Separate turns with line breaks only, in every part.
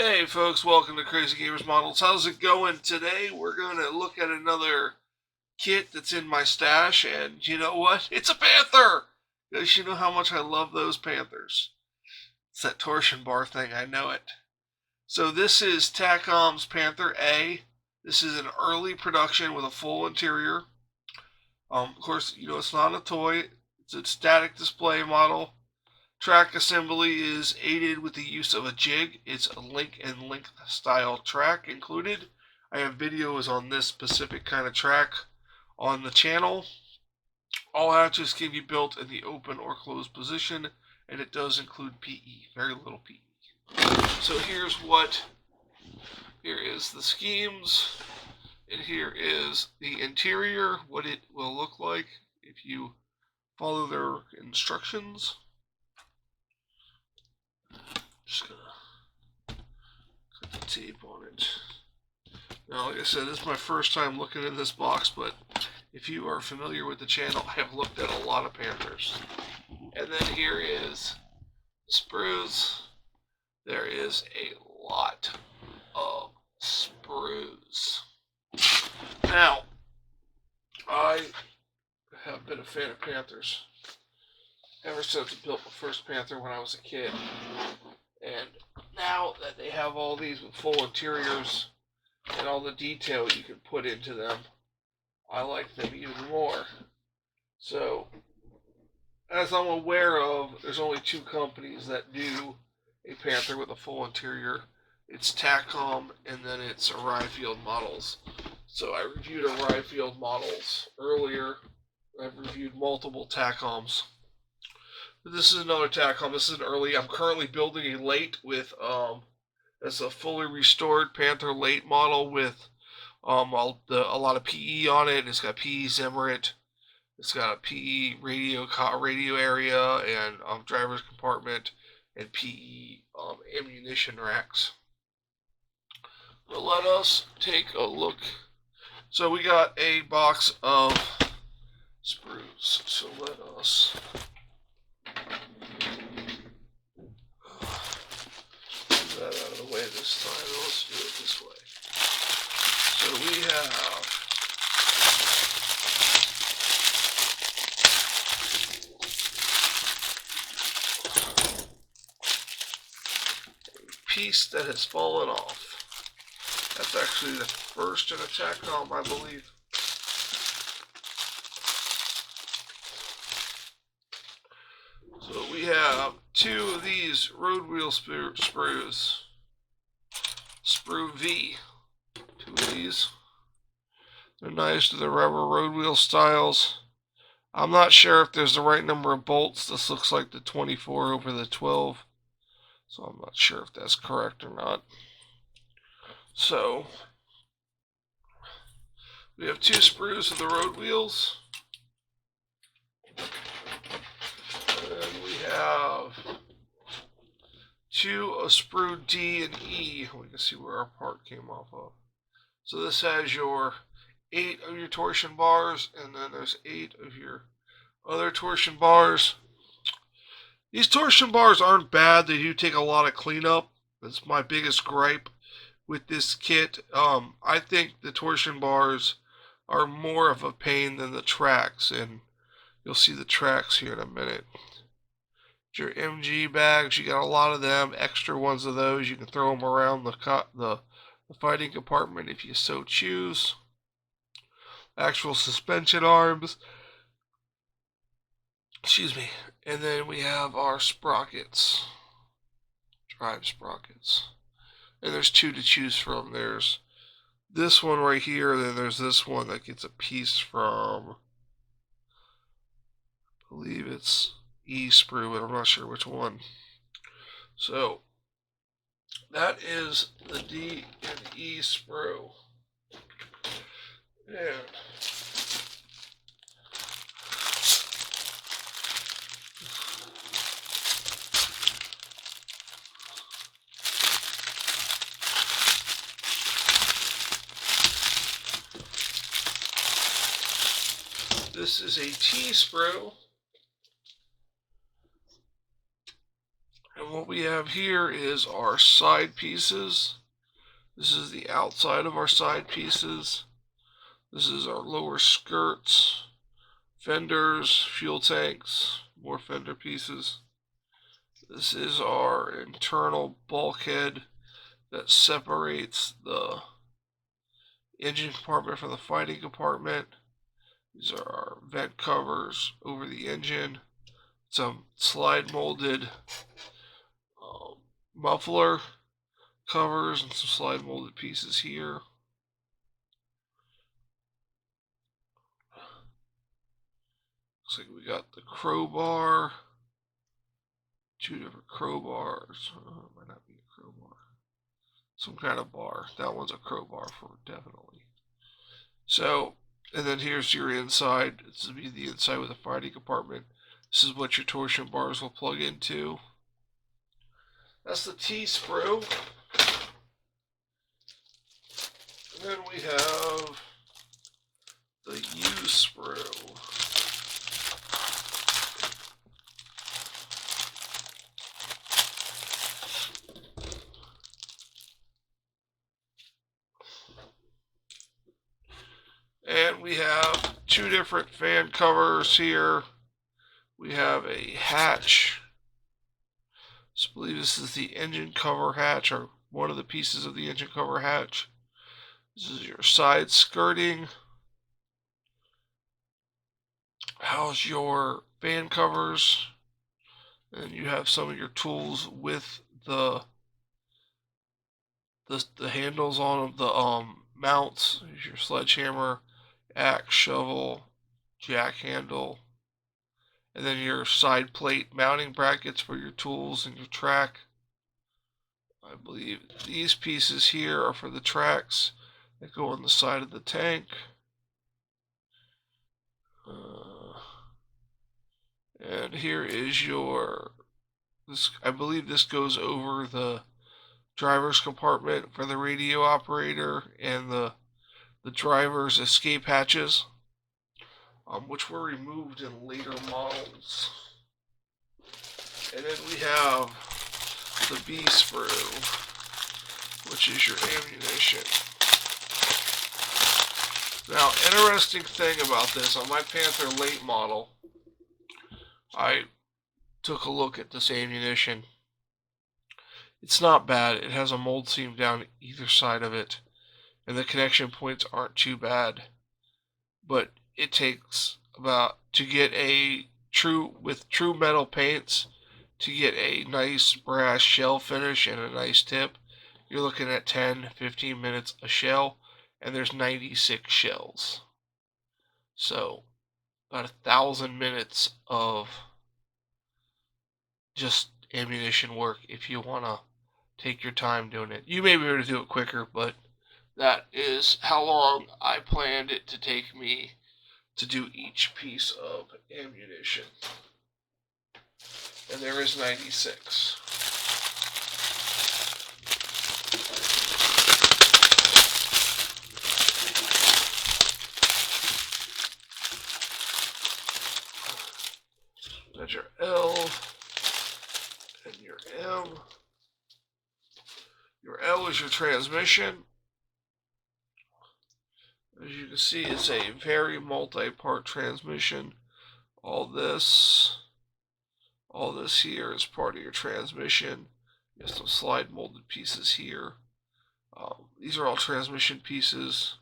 Hey folks, welcome to Crazy Gamers Models. How's it going? Today we're going to look at another kit that's in my stash, and you know what? It's a Panther! Because you know how much I love those Panthers. It's that torsion bar thing, I know it. So this is Takom's Panther A. This is an early production with a full interior. Of course, you know it's not a toy. It's a static display model. Track assembly is aided with the use of a jig. It's a link and length style track included. I have videos on this specific kind of track on the channel. All hatches can be built in the open or closed position, and it does include PE, very little PE. So here is the schemes, and here is the interior, what it will look like if you follow their instructions. Just gonna cut the tape on it. Now, like I said, this is my first time looking in this box, but if you are familiar with the channel, I have looked at a lot of Panthers. And then here is sprues. There is a lot of sprues. Now, I have been a fan of Panthers ever since I built my first Panther when I was a kid. And now that they have all these with full interiors and all the detail you can put into them, I like them even more. So, as I'm aware of, there's only two companies that do a Panther with a full interior. It's Takom and then it's Field Models. So I reviewed Field Models earlier. I've reviewed multiple Takoms. This is another Takom. This is an early. I'm currently building a late with as a fully restored Panther late model with a lot of PE on it. It's got PE Zimmerit. It's got a PE radio area and driver's compartment and PE ammunition racks. But let us take a look. So we got a box of sprues. So let us move that out of the way this time. Let's do it this way. So we have a piece that has fallen off. That's actually the first in a Takom, I believe. So we have two of these road wheel sprues. Sprue V. Two of these. They're nice to the rubber road wheel styles. I'm not sure if there's the right number of bolts. This looks like the 24 over the 12. So I'm not sure if that's correct or not. So we have two sprues of the road wheels. And we have two of sprue D and E. We can see where our part came off of. So this has your 8 of your torsion bars, and then there's 8 of your other torsion bars. These torsion bars aren't bad. They do take a lot of cleanup. That's my biggest gripe with this kit. I think the torsion bars are more of a pain than the tracks, and you'll see the tracks here in a minute. Your MG bags, you got a lot of them, extra ones of those. You can throw them around the fighting compartment if you so choose. Actual suspension arms. Excuse me. And then we have our sprockets. Drive sprockets. And there's two to choose from. There's this one right here, then there's this one that gets a piece from, I believe it's E sprue, but I'm not sure which one. So that is the D and E sprue. And this is a T sprue. And what we have here is our side pieces. This is the outside of our side pieces. This is our lower skirts, fenders, fuel tanks, more fender pieces. This is our internal bulkhead that separates the engine compartment from the fighting compartment. These are our vent covers over the engine. Some slide molded muffler covers and some slide molded pieces here. Looks like we got the crowbar. Two different crowbars. Might not be a crowbar. Some kind of bar. That one's a crowbar for definitely. So, and then here's your inside. This will be the inside with the fighting compartment. This is what your torsion bars will plug into. That's the T sprue. And then we have the U sprue. And we have two different fan covers here. We have a hatch. I believe this is the engine cover hatch, or one of the pieces of the engine cover hatch. This is your side skirting. How's your fan covers? And you have some of your tools with the handles on the mounts. Here's your sledgehammer, axe, shovel, jack handle, and then your side plate mounting brackets for your tools and your track. I believe these pieces here are for the tracks that go on the side of the tank. And here is your, I believe this goes over the driver's compartment for the radio operator and the driver's escape hatches, which were removed in later models. And then we have the B sprue, which is your ammunition. Now, interesting thing about this, on my Panther late model, I took a look at this ammunition. It's not bad. It has a mold seam down either side of it, and the connection points aren't too bad. But it takes about, to get a true metal paints, to get a nice brass shell finish and a nice tip, you're looking at 10-15 minutes a shell, and there's 96 shells. So about 1,000 minutes of just ammunition work if you want to take your time doing it. You may be able to do it quicker, but that is how long I planned it to take me to do each piece of ammunition. And there is 96. That's your L and your M. Your L is your transmission. As you can see, it's a very multi-part transmission. All this here is part of your transmission. You have some slide molded pieces here. These are all transmission pieces.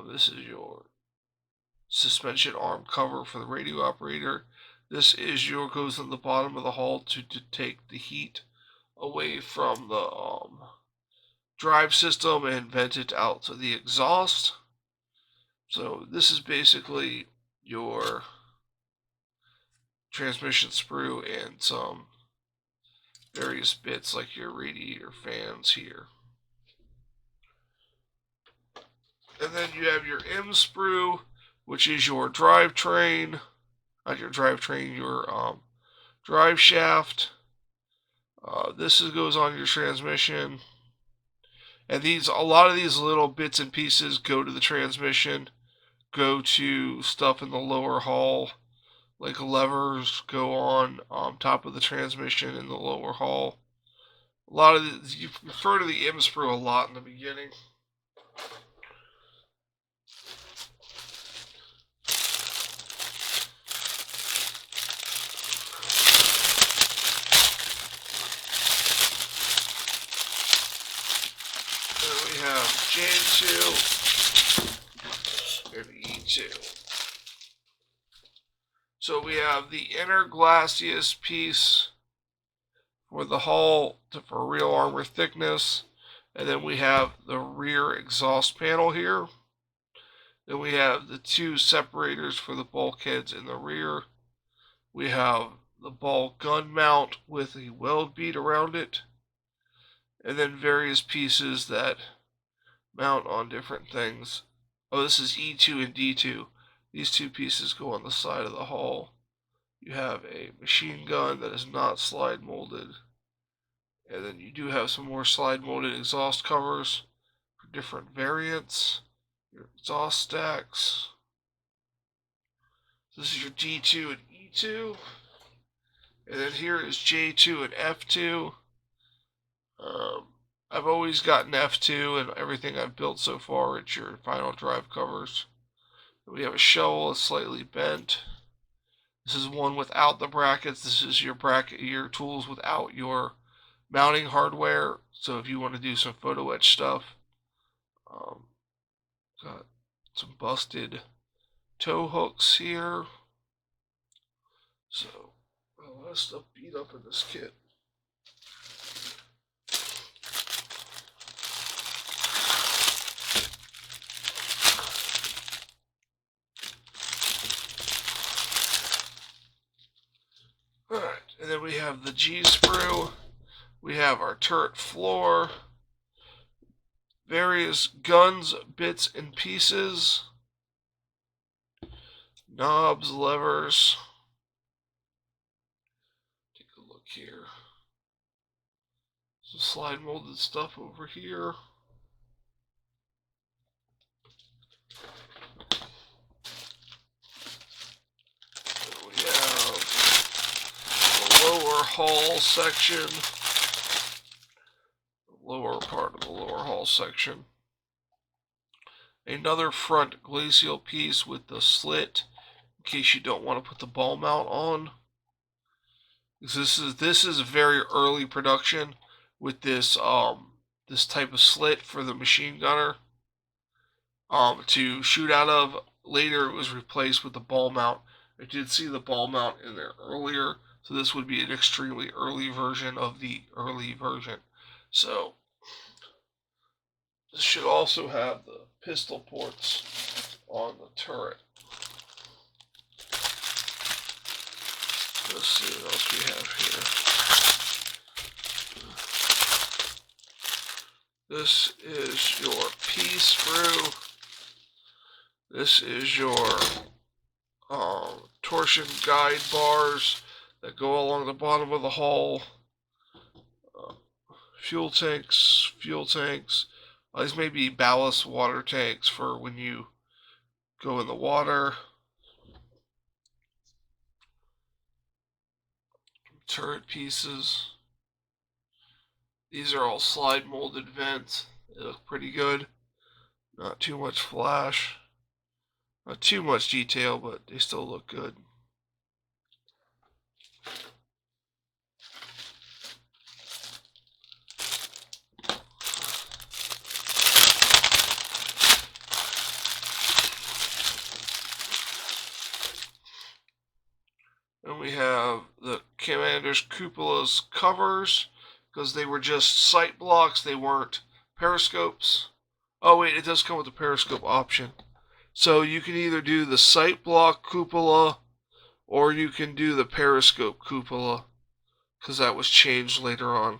This is your suspension arm cover for the radio operator. This is your, goes in the bottom of the hull to take the heat away from the drive system and vent it out to the exhaust. So this is basically your transmission sprue and some various bits like your radiator fans here. And then you have your M sprue, which is your drivetrain, not your drivetrain, your drive shaft. This goes on your transmission. And a lot of these little bits and pieces go to the transmission, go to stuff in the lower hull, like levers go on top of the transmission in the lower hull. A lot of you refer to the M sprue a lot in the beginning. Then we have J2 and E2. So we have the inner glacis piece for the hull for real armor thickness, and then we have the rear exhaust panel here. Then we have the two separators for the bulkheads in the rear. We have the ball gun mount with a weld bead around it, and then various pieces that mount on different things. Oh, this is E2 and D2. These two pieces go on the side of the hull. You have a machine gun that is not slide molded. And then you do have some more slide molded exhaust covers for different variants. Your exhaust stacks. This is your D2 and E2. And then here is J2 and F2. I've always gotten F2, and everything I've built so far, it's your final drive covers. We have a shovel, it's slightly bent. This is one without the brackets. This is your bracket, your tools without your mounting hardware. So if you want to do some photo etch stuff, got some busted toe hooks here. So a lot of stuff beat up in this kit. Alright, and then we have the G sprue. We have our turret floor. Various guns, bits, and pieces. Knobs, levers. Take a look here. Some slide molded stuff over here. We have the lower hull section. The lower part of the lower hull section. Another front glacial piece with the slit in case you don't want to put the ball mount on. This is very early production with this this type of slit for the machine gunner to shoot out of. Later it was replaced with the ball mount. I did see the ball mount in there earlier, so this would be an extremely early version of the early version. So this should also have the pistol ports on the turret. Let's see what else we have here. This is your P sprue. This is your torsion guide bars that go along the bottom of the hull. Fuel tanks. These may be ballast water tanks for when you go in the water. Turret pieces. These are all slide molded vents. They look pretty good. Not too much flash. Not too much detail, but they still look good. And we have the Commander's Cupola's covers, because they were just sight blocks, they weren't periscopes. Oh wait, it does come with a periscope option. So you can either do the sight block cupola, or you can do the periscope cupola, because that was changed later on.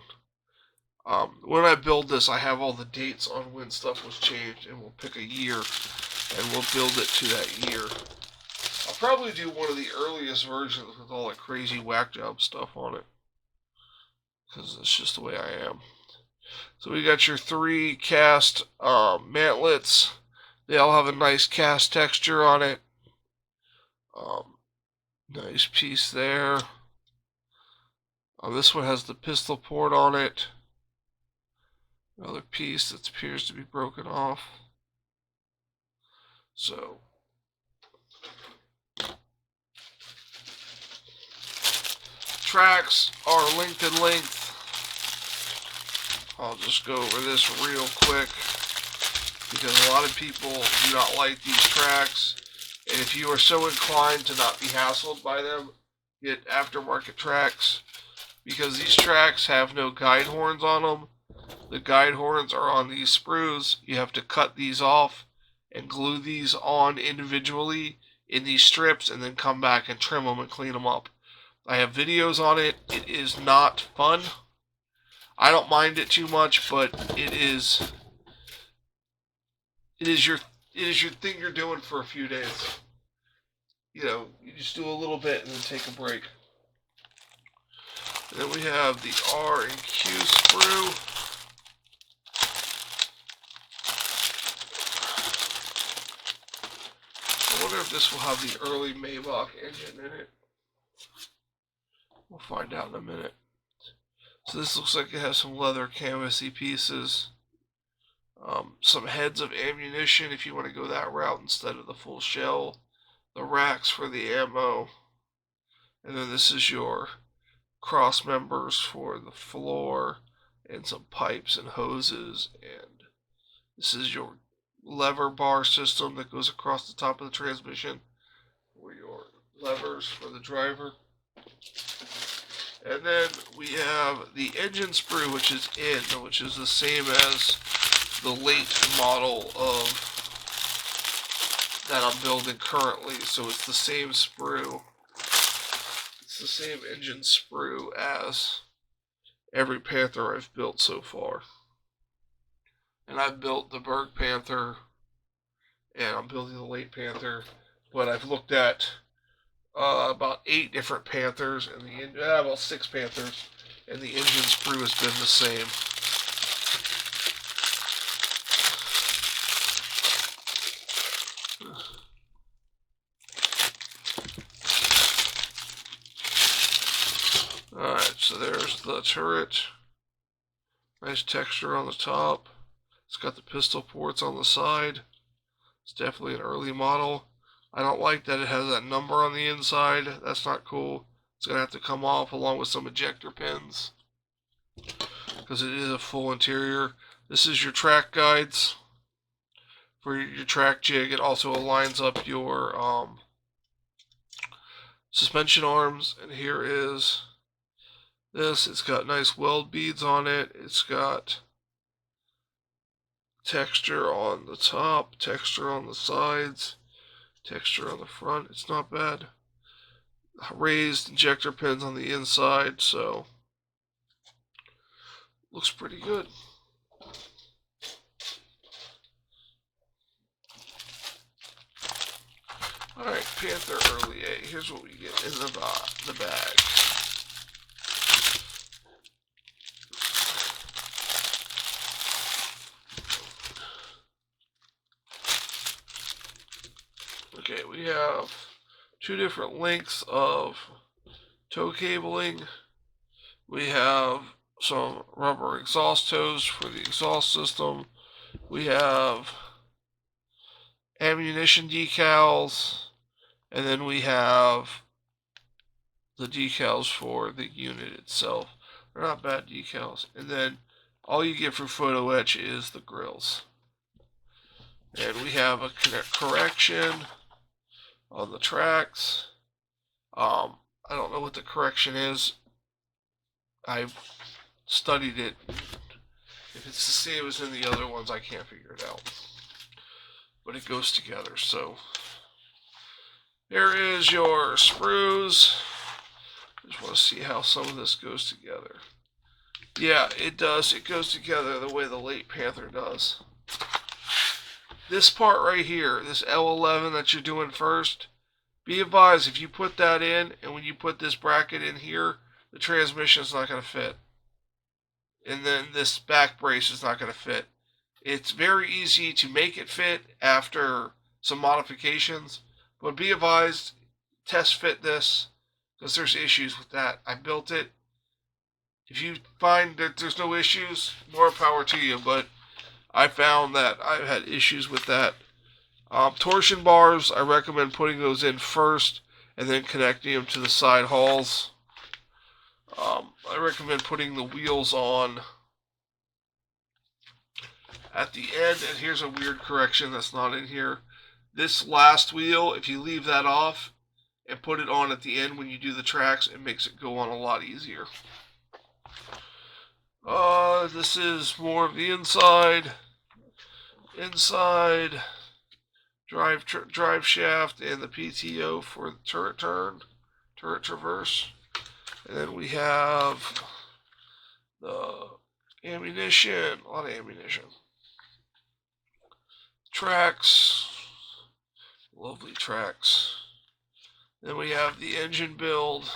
When I build this, I have all the dates on when stuff was changed, and we'll pick a year, and we'll build it to that year. I'll probably do one of the earliest versions with all the crazy whack job stuff on it, because it's just the way I am. So we got your 3 cast mantlets. They all have a nice cast texture on it. Nice piece there. This one has the pistol port on it. Another piece that appears to be broken off. So, tracks are linked in length. I'll just go over this real quick because a lot of people do not like these tracks. And if you are so inclined to not be hassled by them, get aftermarket tracks, because these tracks have no guide horns on them. The guide horns are on these sprues. You have to cut these off and glue these on individually in these strips and then come back and trim them and clean them up. I have videos on it. It is not fun. I don't mind it too much, but it is your thing you're doing for a few days. You know, you just do a little bit and then take a break. And then we have the R and Q sprue. I wonder if this will have the early Maybach engine in it. We'll find out in a minute. So this looks like it has some leather canvasy pieces. Some heads of ammunition if you want to go that route instead of the full shell. The racks for the ammo. And then this is your cross members for the floor and some pipes and hoses. And this is your lever bar system that goes across the top of the transmission for your levers for the driver. And then we have the engine sprue, which is the same as the late model of that I'm building currently. So it's the same sprue. It's the same engine sprue as every Panther I've built so far. And I've built the Berg Panther, and I'm building the late Panther, but I've looked at about 8 different Panthers, and about 6 Panthers, and the engine sprue has been the same. Alright, so there's the turret. Nice texture on the top. It's got the pistol ports on the side. It's definitely an early model. I don't like that it has that number on the inside. That's not cool. It's going to have to come off along with some ejector pins, because it is a full interior. This is your track guides for your track jig. It also aligns up your suspension arms. And here is this. It's got nice weld beads on it. It's got texture on the top, texture on the sides, texture on the front. It's not bad. Raised injector pins on the inside, so looks pretty good. Alright, Panther Early A. Here's what we get in the bag. Okay, we have 2 different lengths of tow cabling. We have some rubber exhaust toes for the exhaust system. We have ammunition decals, and then we have the decals for the unit itself. They're not bad decals. And then all you get for photo etch is the grills. And we have a correction on the tracks. I don't know what the correction is. I've studied it. If it's the same as in the other ones, I can't figure it out. But it goes together. So there is your sprues. I just want to see how some of this goes together. Yeah, it does. It goes together the way the late Panther does. This part right here, this L11 that you're doing first, be advised, if you put that in, and when you put this bracket in here, the transmission is not going to fit. And then this back brace is not going to fit. It's very easy to make it fit after some modifications, but be advised, test fit this because there's issues with that. I built it. If you find that there's no issues, more power to you, but I found that I've had issues with that. Torsion bars, I recommend putting those in first and then connecting them to the side hulls. I recommend putting the wheels on at the end, and here's a weird correction that's not in here. This last wheel, if you leave that off and put it on at the end when you do the tracks, it makes it go on a lot easier. This is more of the inside drive shaft and the PTO for the turret traverse. And then we have the ammunition, a lot of ammunition. Tracks, lovely tracks. Then we have the engine build.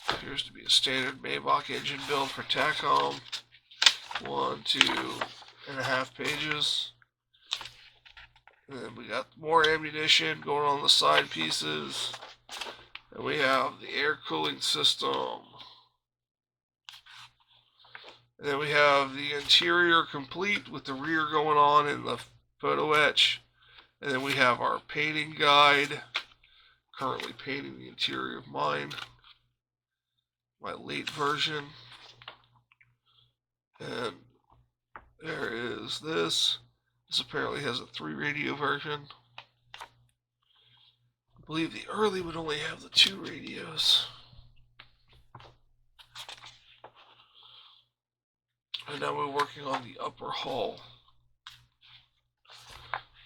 Appears to be a standard Maybach engine build for Takom. 1, 2.5 pages. And then we got more ammunition going on the side pieces. And we have the air cooling system. And then we have the interior complete with the rear going on in the photo etch. And then we have our painting guide. Currently painting the interior of mine. My late version. And there is this. This apparently has a 3 radio version. I believe the early would only have the 2 radios. And now we're working on the upper hull.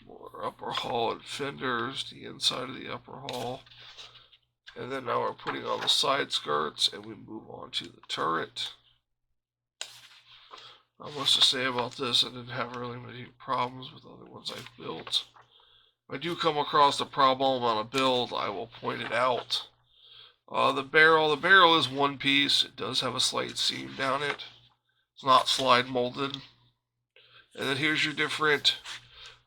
More upper hull and fenders, the inside of the upper hull. And then now we're putting on the side skirts and we move on to the turret. Not much to say about this. I didn't have really many problems with other ones I've built. If I do come across a problem on a build, I will point it out. The barrel is one piece. It does have a slight seam down it. It's not slide molded. And then here's your different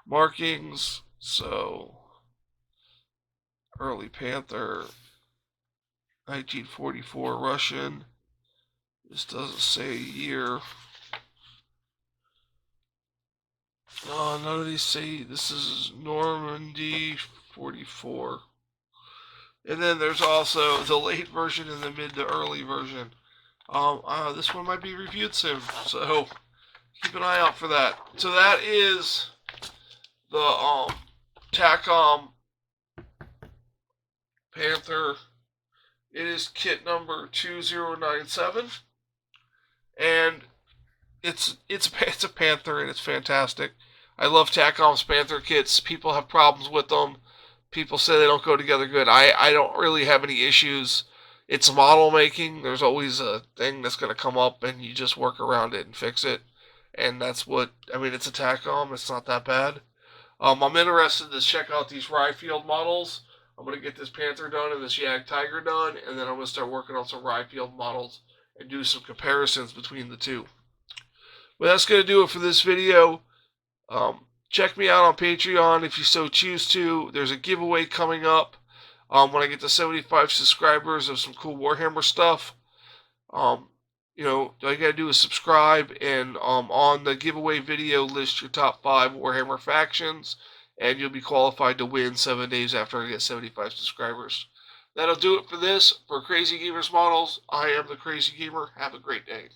markings. So, early Panther, 1944 Russian. This doesn't say a year. None of these say this is Normandy 44. And then there's also the late version and the mid to early version. This one might be reviewed soon, so keep an eye out for that. So that is the Takom Panther. It is kit number 2097, and it's a Panther and it's fantastic. I love Takom's Panther kits. People have problems with them. People say they don't go together good. I don't really have any issues. It's model making. There's always a thing that's going to come up and you just work around it and fix it. And that's what, I mean, it's a Takom. It's not that bad. I'm interested to check out these Ryefield models. I'm going to get this Panther done and this Jag Tiger done. And then I'm going to start working on some Ryefield models and do some comparisons between the two. Well, that's going to do it for this video. Check me out on Patreon if you so choose to. There's a giveaway coming up when I get to 75 subscribers of some cool Warhammer stuff. All you gotta do is subscribe, and on the giveaway video, list your top 5 Warhammer factions, and you'll be qualified to win 7 days after I get 75 subscribers. That'll do it for this. For Crazy Gamers Models, I am the Crazy Gamer. Have a great day.